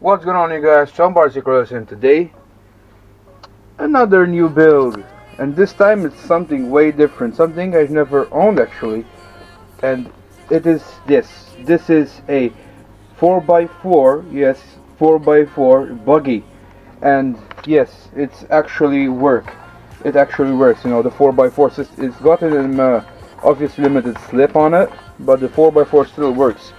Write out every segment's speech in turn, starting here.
What's going on, you guys? John Barsikros, and today another new build, and this time it's something way different, something I've never owned actually, and it is this. This is a 4x4, yes, 4x4 buggy, and yes, it's actually work. It actually works. You know, the 4x4 system. It's got an obviously limited slip on it, but the 4x4 still works.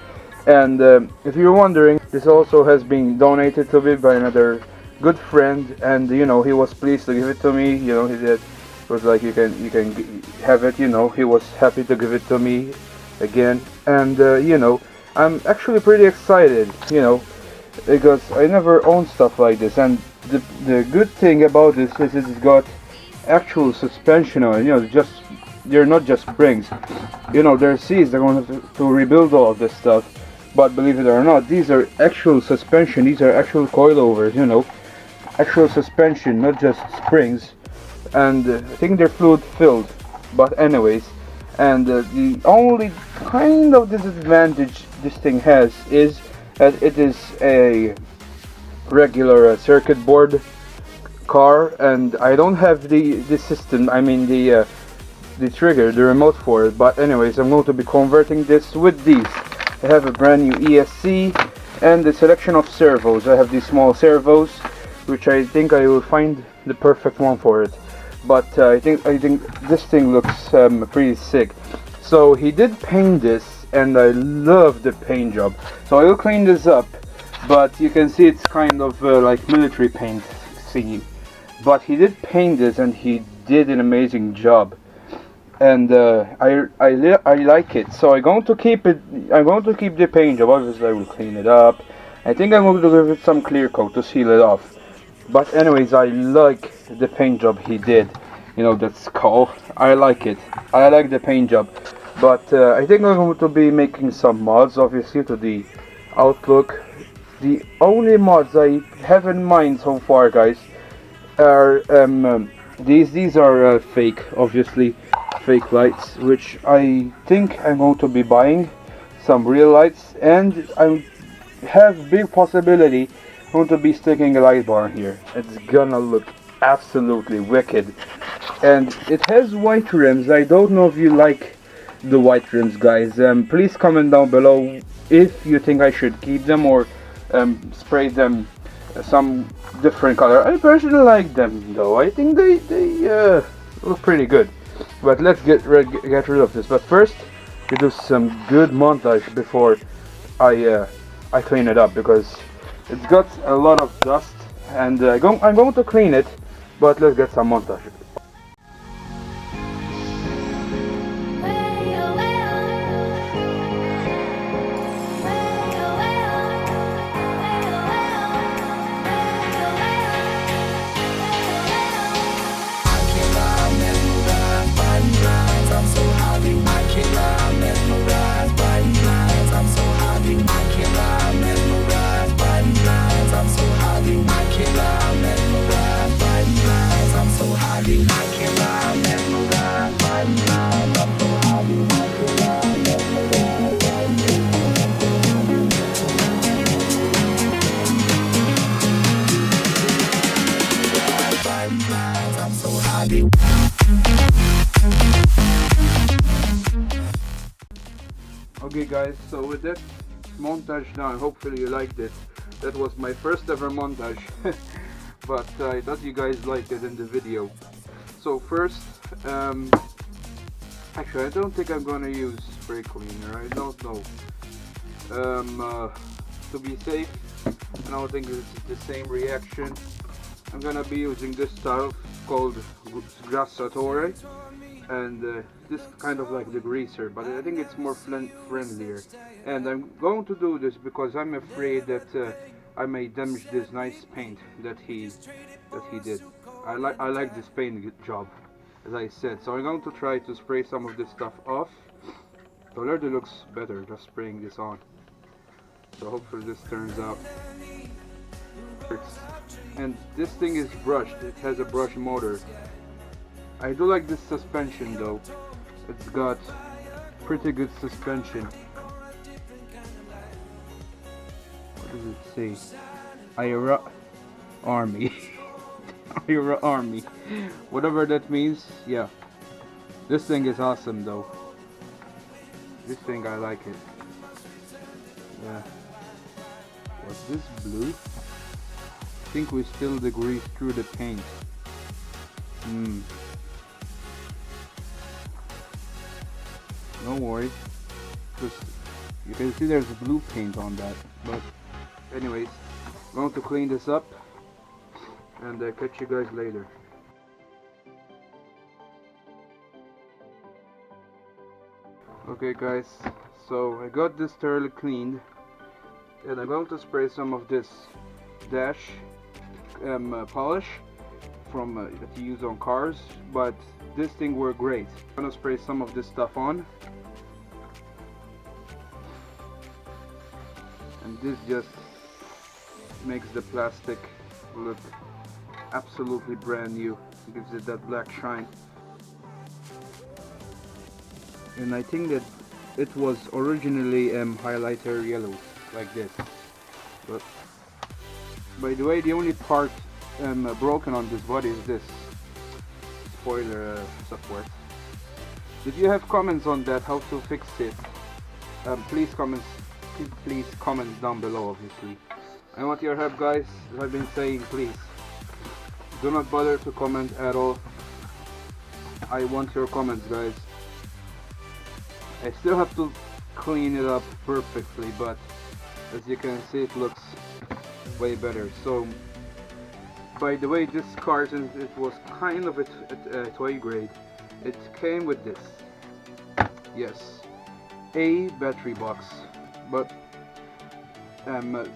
And if you're wondering, this also has been donated to me by another good friend, and you know, he was pleased to give it to me. You know, he did. It was like, you can have it. You know, he was happy to give it to me again, and you know, I'm actually pretty excited. You know, because I never owned stuff like this, and the good thing about this is it's got actual suspension on it. You know, they're not just springs. You know, they're seats. They're going to rebuild all of this stuff. But believe it or not, these are actual suspension. These are actual coilovers. You know, actual suspension, not just springs. And I think they're fluid filled. But anyways, and the only kind of disadvantage this thing has is that it is a regular circuit board car, and I don't have the system. I mean the trigger, the remote for it. But anyways, I'm going to be converting this with these. I have a brand new ESC and a selection of servos. I have these small servos, which I think I will find the perfect one for it. But I think this thing looks pretty sick. So he did paint this, and I love the paint job. So I will clean this up, but you can see it's kind of like military paint scene. But he did paint this, and he did an amazing job, and I like it. So I'm going to keep it. I'm going to keep the paint job. Obviously, I will clean it up. I think I'm going to give it some clear coat to seal it off. But anyways, I like the paint job he did. You know, that skull. I like it. I like the paint job. But I think I'm going to be making some mods, obviously, to the Outlook. The only mods I have in mind so far, guys, are these are fake, obviously, fake lights, which I think I'm going to be buying some real lights, and I have big possibility I'm going to be sticking a light bar here. It's gonna look absolutely wicked, and it has white rims. I don't know if you like the white rims, guys. Please comment down below if you think I should keep them or spray them some different color. I personally like them though. I think they look pretty good. But let's get rid of this. But first, we do some good montage before I clean it up, because it's got a lot of dust, and I'm going to clean it. But let's get some montage. Okay guys, so with that montage done, hopefully you liked it. That was my first ever montage, but I thought you guys liked it in the video. So first, actually I don't think I'm gonna use spray cleaner, I don't know. To be safe, I don't think it's the same reaction. I'm gonna be using this stuff called Grassatore, and this kind of like the greaser, but I think it's more friendlier. And I'm going to do this because I'm afraid that I may damage this nice paint that he did. I like this paint job, as I said. So I'm going to try to spray some of this stuff off. It already looks better just spraying this on. So hopefully this turns out. And this thing is brushed. It has a brush motor. I do like this suspension though. It's got pretty good suspension. What does it say? Ira Army. Ira Army. Whatever that means, yeah. This thing is awesome though. This thing, I like it. Yeah. Was this blue? I think we still degrease through the paint. Don't worry, because you can see there's blue paint on that. But anyways, I'm going to clean this up and catch you guys later. Okay guys, so I got this thoroughly cleaned and I'm going to spray some of this dash polish from that you use on cars, but this thing worked great. I'm gonna spray some of this stuff on, and this just makes the plastic look absolutely brand new. It gives it that black shine. And I think that it was originally highlighter yellow like this, but by the way, the only part broken on this body is this spoiler support. If you have comments on that, how to fix it, please comment down below. Obviously I want your help guys. As I've been saying, please do not bother to comment at all. I want your comments guys. I still have to clean it up perfectly, but as you can see it looks way better. So by the way, this car, since it was kind of a toy grade, it came with this, yes, a battery box, but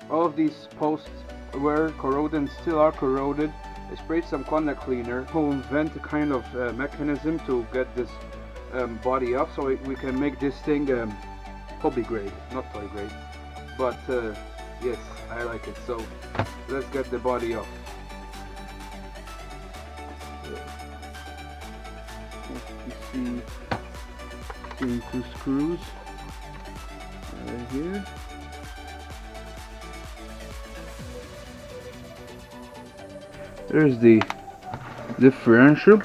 all of these posts were corroded and still are corroded. I sprayed some contact cleaner to invent a kind of mechanism to get this body up, so we can make this thing hobby grade, not toy grade. But yes, I like it. So let's get the body up. You see two screws right here. There's the differential.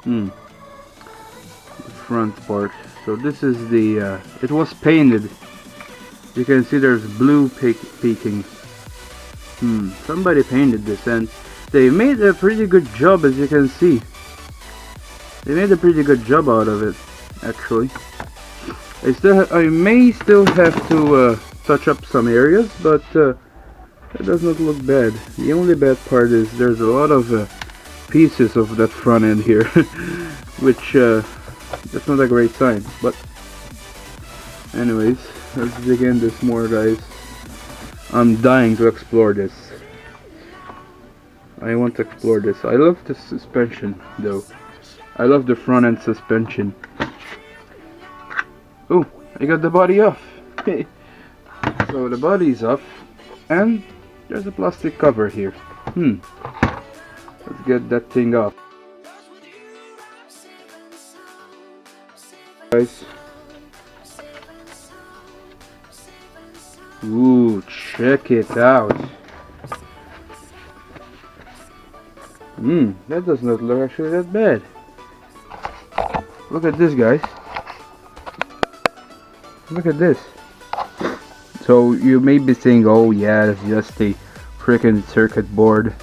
The front part. So this is the it was painted. You can see there's blue peeking. Somebody painted this and they made a pretty good job, as you can see. They made a pretty good job out of it, actually. I may still have to touch up some areas, but it does not look bad. The only bad part is there's a lot of pieces of that front end here, which that's not a great sign. But anyways, let's dig in this more, guys. I'm dying to explore this. I want to explore this. I love the suspension though. I love the front end suspension. Oh, I got the body off. So the body's off and there's a plastic cover here. Let's get that thing off. Guys. Ooh, check it out. That does not look actually that bad. Look at this, guys. Look at this. So you may be saying, oh yeah, it's just a freaking circuit board.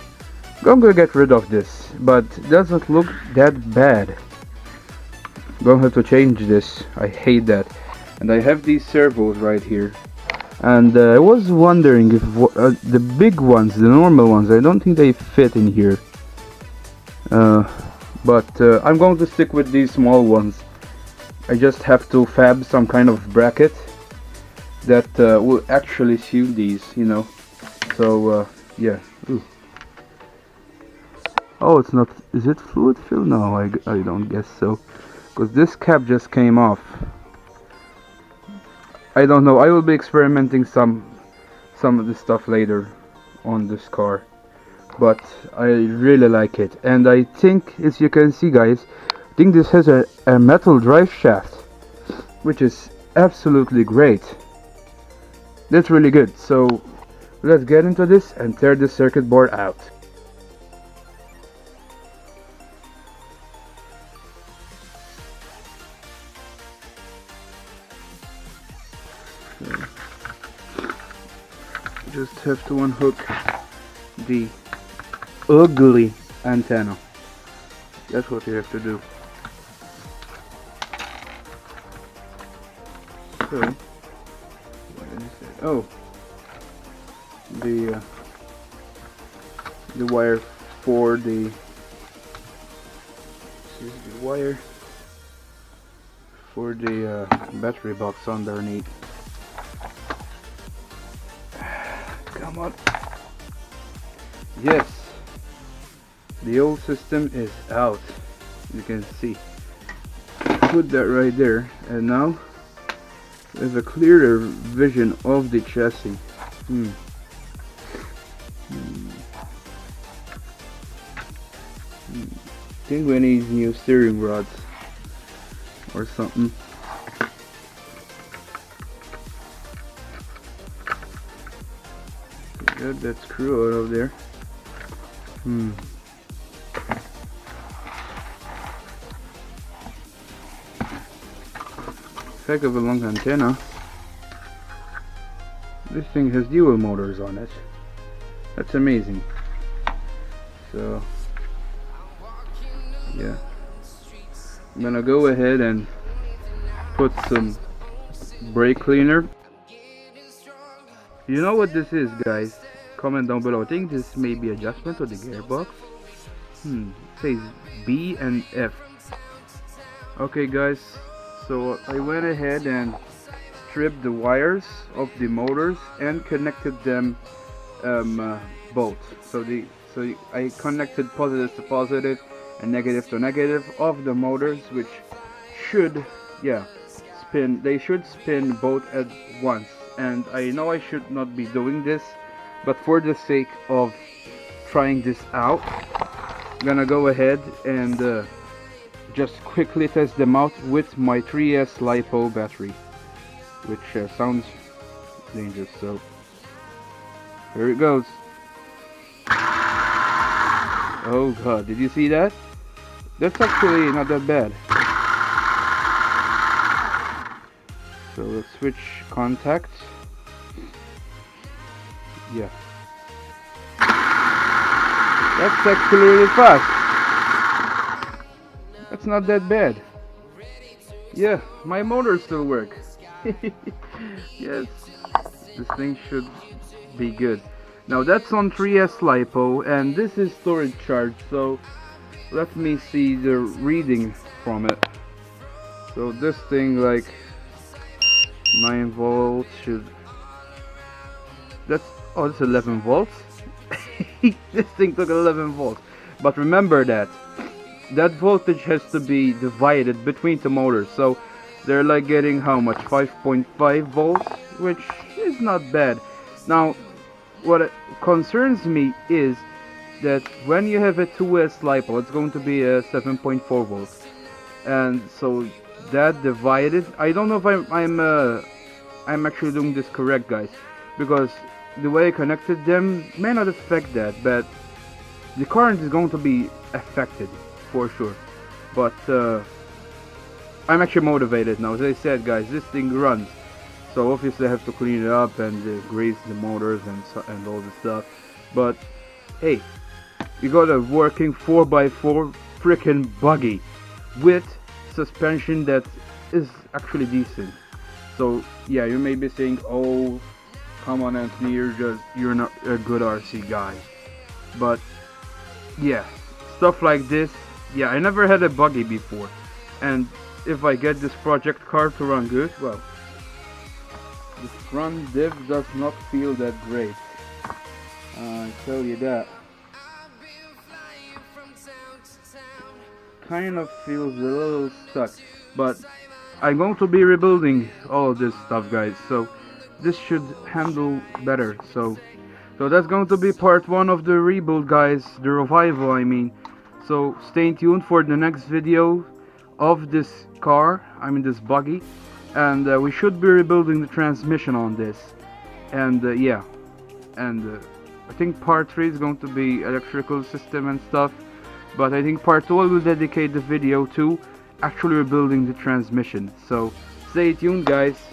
I'm gonna get rid of this, but it doesn't look that bad. Gonna have to change this. I hate that. And I have these servos right here. And I was wondering if the big ones, the normal ones, I don't think they fit in here. But I'm going to stick with these small ones. I just have to fab some kind of bracket that will actually suit these, you know. So yeah. Ooh. Oh, it's not. Is it fluid fill? No, I don't guess so, because this cap just came off. I don't know. I will be experimenting some of this stuff later on this car, but I really like it. And I think, as you can see, guys, I think this has a metal drive shaft, which is absolutely great. That's really good. So let's get into this and tear the circuit board out. So, just have to unhook the ugly antenna. That's what you have to do. So, what did I say? Oh, the wire for the wire for the battery box underneath. Come on. Yes, the old system is out. You can see. Put that right there, and now we have a clearer vision of the chassis. I think we need new steering rods or something. Get that screw out of there. Heck of a long antenna. This thing has dual motors on it. That's amazing. So yeah, I'm gonna go ahead and put some brake cleaner. You know what this is, guys? Comment down below. I think this may be adjustment to the gearbox. It says B and F. Okay guys, so I went ahead and stripped the wires of the motors and connected them both. So I connected positive to positive and negative to negative of the motors, which should spin. They should spin both at once. And I know I should not be doing this, but for the sake of trying this out, I'm gonna go ahead and just quickly test them out with my 3S LiPo battery, which sounds dangerous. So here it goes. Oh god, did you see that? That's actually not that bad. So let's switch contacts. Yeah. That's actually really fast. That's not that bad. Yeah, my motors still work. Yes, this thing should be good. Now that's on 3S LiPo, and this is storage charge, so let me see the reading from it. So this thing, like 9 volts should, that's 11 volts. This thing took 11 volts, but remember that voltage has to be divided between the motors, so they're like getting how much, 5.5 volts, which is not bad. Now what concerns me is that when you have a 2S LiPo, it's going to be a 7.4 volts, and so that divided, I don't know if I'm actually doing this correct, guys, because the way I connected them may not affect that, but the current is going to be affected for sure. But I'm actually motivated now. As I said, guys, this thing runs, so obviously I have to clean it up and grease the motors and all the stuff. But hey, you got a working 4x4 freaking buggy with suspension that is actually decent. So yeah, you may be saying, oh come on Anthony, you're not a good RC guy. But yeah, stuff like this, yeah, I never had a buggy before, and if I get this project car to run good, well, the front diff does not feel that great, I tell you that. Kind of feels a little stuck, but I'm going to be rebuilding all this stuff, guys, so this should handle better. So that's going to be part 1 of the rebuild, guys, the revival I mean. So stay tuned for the next video of this car, I mean this buggy, and we should be rebuilding the transmission on this, and yeah, and I think part 3 is going to be electrical system and stuff, but I think part 2 I will dedicate the video to actually rebuilding the transmission. So stay tuned, guys.